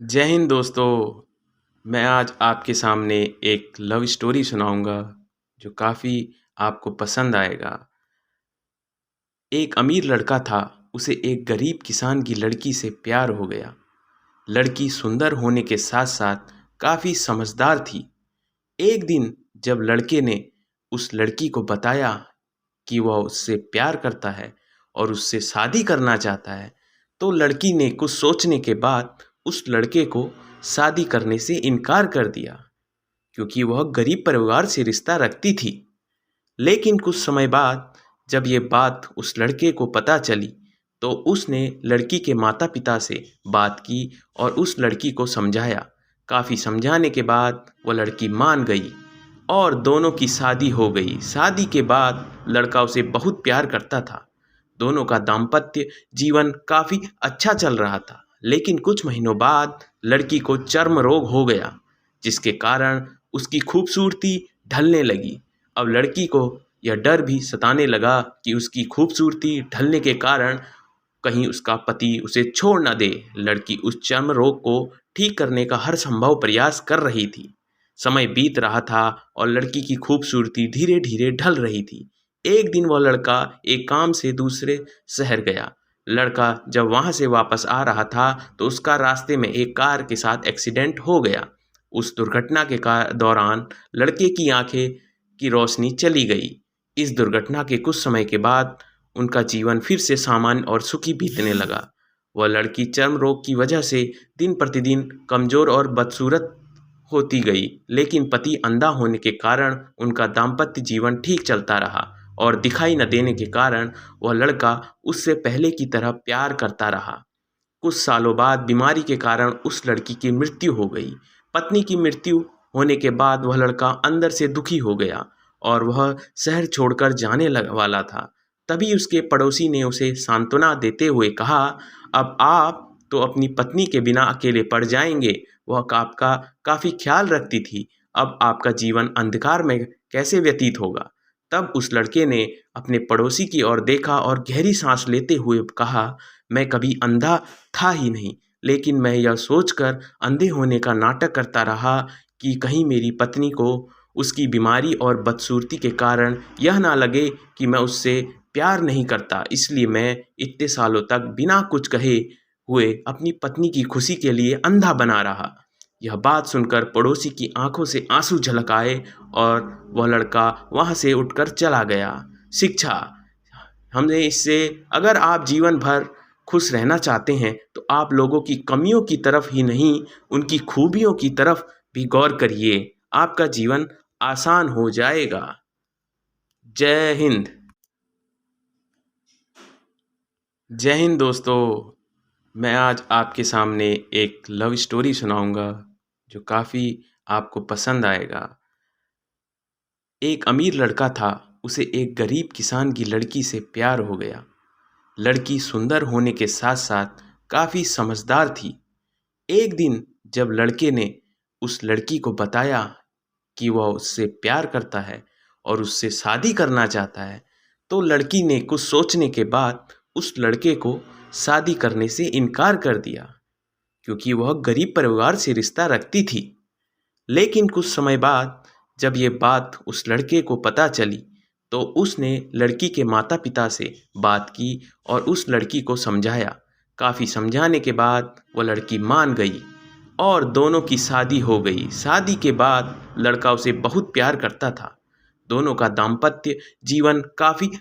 जय हिंद दोस्तों। मैं आज आपके सामने एक लव स्टोरी सुनाऊंगा जो काफ़ी आपको पसंद आएगा। एक अमीर लड़का था, उसे एक गरीब किसान की लड़की से प्यार हो गया। लड़की सुंदर होने के साथ साथ काफ़ी समझदार थी। एक दिन जब लड़के ने उस लड़की को बताया कि वह उससे प्यार करता है और उससे शादी करना चाहता है, तो लड़की ने कुछ सोचने के बाद उस लड़के को शादी करने से इनकार कर दिया, क्योंकि वह गरीब परिवार से रिश्ता रखती थी। लेकिन कुछ समय बाद जब ये बात उस लड़के को पता चली, तो उसने लड़की के माता-पिता से बात की और उस लड़की को समझाया। काफ़ी समझाने के बाद वह लड़की मान गई और दोनों की शादी हो गई। शादी के बाद लड़का उसे बहुत प्यार करता था। दोनों का दाम्पत्य जीवन काफ़ी अच्छा चल रहा था। लेकिन कुछ महीनों बाद लड़की को चर्म रोग हो गया, जिसके कारण उसकी खूबसूरती ढलने लगी। अब लड़की को यह डर भी सताने लगा कि उसकी खूबसूरती ढलने के कारण कहीं उसका पति उसे छोड़ न दे। लड़की उस चर्म रोग को ठीक करने का हर संभव प्रयास कर रही थी। समय बीत रहा था और लड़की की खूबसूरती धीरे धीरे ढल रही थी। एक दिन वह लड़का एक काम से दूसरे शहर गया। लड़का जब वहाँ से वापस आ रहा था, तो उसका रास्ते में एक कार के साथ एक्सीडेंट हो गया। उस दुर्घटना के दौरान लड़के की आंखें की रोशनी चली गई। इस दुर्घटना के कुछ समय के बाद उनका जीवन फिर से सामान्य और सुखी बीतने लगा। वह लड़की चर्म रोग की वजह से दिन प्रतिदिन कमज़ोर और बदसूरत होती गई, लेकिन पति अंधा होने के कारण उनका दाम्पत्य जीवन ठीक चलता रहा और दिखाई न देने के कारण वह लड़का उससे पहले की तरह प्यार करता रहा। कुछ सालों बाद बीमारी के कारण उस लड़की की मृत्यु हो गई। पत्नी की मृत्यु होने के बाद वह लड़का अंदर से दुखी हो गया और वह शहर छोड़कर जाने वाला था। तभी उसके पड़ोसी ने उसे सांत्वना देते हुए कहा, अब आप तो अपनी पत्नी के बिना अकेले पड़ जाएंगे। वह आपका काफ़ी ख्याल रखती थी। अब आपका जीवन अंधकार में कैसे व्यतीत होगा। तब उस लड़के ने अपने पड़ोसी की ओर देखा और गहरी सांस लेते हुए कहा, मैं कभी अंधा था ही नहीं, लेकिन मैं यह सोचकर अंधे होने का नाटक करता रहा कि कहीं मेरी पत्नी को उसकी बीमारी और बदसूरती के कारण यह ना लगे कि मैं उससे प्यार नहीं करता। इसलिए मैं इतने सालों तक बिना कुछ कहे हुए अपनी पत्नी की खुशी के लिए अंधा बना रहा। यह बात सुनकर पड़ोसी की आंखों से आंसू झलक आए और वह लड़का वहाँ से उठकर चला गया। शिक्षा, हमने इससे, अगर आप जीवन भर खुश रहना चाहते हैं, तो आप लोगों की कमियों की तरफ ही नहीं, उनकी खूबियों की तरफ भी गौर करिए। आपका जीवन आसान हो जाएगा। जय हिंद। जय हिंद दोस्तों। मैं आज आपके सामने एक लव स्टोरी सुनाऊंगा जो काफ़ी आपको पसंद आएगा। एक अमीर लड़का था, उसे एक गरीब किसान की लड़की से प्यार हो गया। लड़की सुंदर होने के साथ साथ काफ़ी समझदार थी। एक दिन जब लड़के ने उस लड़की को बताया कि वह उससे प्यार करता है और उससे शादी करना चाहता है, तो लड़की ने कुछ सोचने के बाद उस लड़के को शादी करने से इनकार कर दिया, क्योंकि वह गरीब परिवार से रिश्ता रखती थी। लेकिन कुछ समय बाद जब ये बात उस लड़के को पता चली, तो उसने लड़की के माता-पिता से बात की और उस लड़की को समझाया। काफ़ी समझाने के बाद वह लड़की मान गई और दोनों की शादी हो गई। शादी के बाद लड़का उसे बहुत प्यार करता था। दोनों का दाम्पत्य जीवन काफ़ी